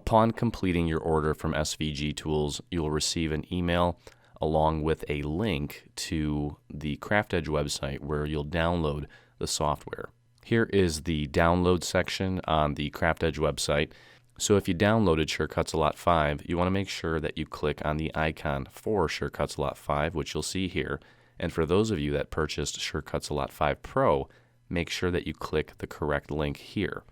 Upon completing your order from SVG Tools, you will receive an email along with a link to the CraftEdge website where you'll download the software. Here is the download section on the CraftEdge website. So if you downloaded SureCuts-A-Lot 5, you want to make sure that you click on the icon for SureCuts-A-Lot 5, which you'll see here. And for those of you that purchased SureCuts-A-Lot 5 Pro, make sure that you click the correct link here.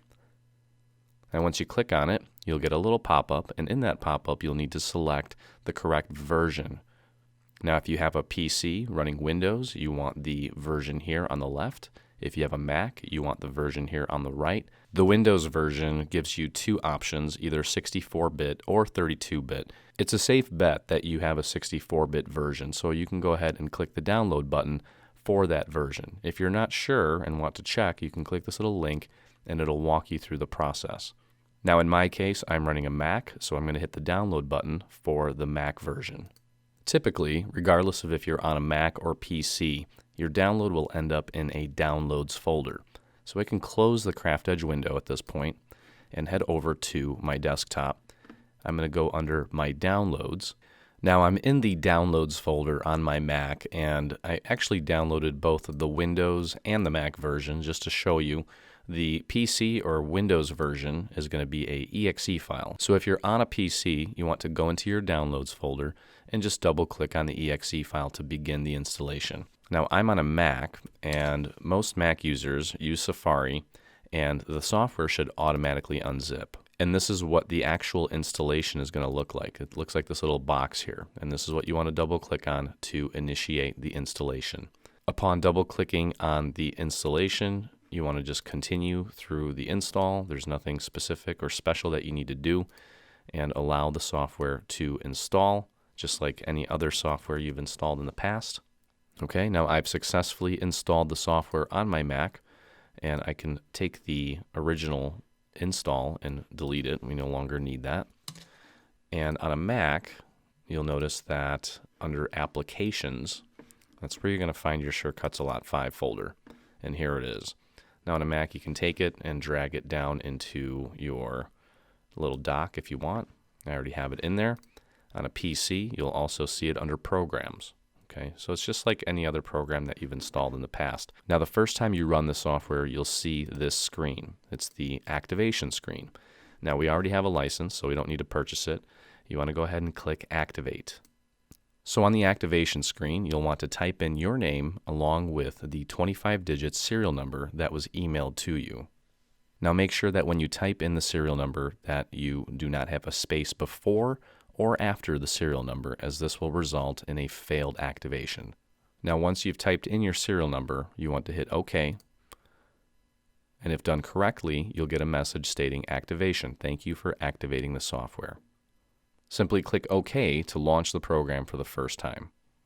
And once you click on it, you'll get a little pop-up, and in that pop-up you'll need to select the correct version. Now if you have a PC running Windows, you want the version here on the left. If you have a Mac, you want the version here on the right. The Windows version gives you two options, either 64-bit or 32-bit. It's a safe bet that you have a 64-bit version, so you can go ahead and click the download button for that version. If you're not sure and want to check, you can click this little link and it'll walk you through the process. Now in my case, I'm running a Mac, so I'm going to hit the download button for the Mac version. Typically, regardless of if you're on a Mac or PC, your download will end up in a Downloads folder. So I can close the CraftEdge window at this point and head over to my desktop. I'm going to go under My Downloads. Now I'm in the Downloads folder on my Mac, and I actually downloaded both the Windows and the Mac version just to show you. The PC or Windows version is going to be a exe file. So if you're on a PC, you want to go into your Downloads folder and just double click on the exe file to begin the installation. Now I'm on a Mac, and most Mac users use Safari, and the software should automatically unzip. And this is what the actual installation is going to look like. It looks like this little box here, and this is what you want to double click on to initiate the installation. Upon double clicking on the installation, you want to just continue through the install. There's nothing specific or special that you need to do, and allow the software to install just like any other software you've installed in the past. Okay, now I've successfully installed the software on my Mac, and I can take the original install and delete it. We no longer need that. And on a Mac, you'll notice that under Applications, that's where you're going to find your SureCuts-A-Lot 5 folder, and here it is. Now on a Mac, you can take it and drag it down into your little dock if you want. I already have it in there. On a PC, you'll also see it under Programs. Okay, so it's just like any other program that you've installed in the past. Now the first time you run the software, you'll see this screen. It's the activation screen. Now we already have a license, so we don't need to purchase it. You want to go ahead and click Activate. So on the activation screen, you'll want to type in your name along with the 25-digit serial number that was emailed to you. Now make sure that when you type in the serial number that you do not have a space before or after the serial number, as this will result in a failed activation. Now once you've typed in your serial number, you want to hit OK. And if done correctly, you'll get a message stating activation. Thank you for activating the software. Simply click OK to launch the program for the first time.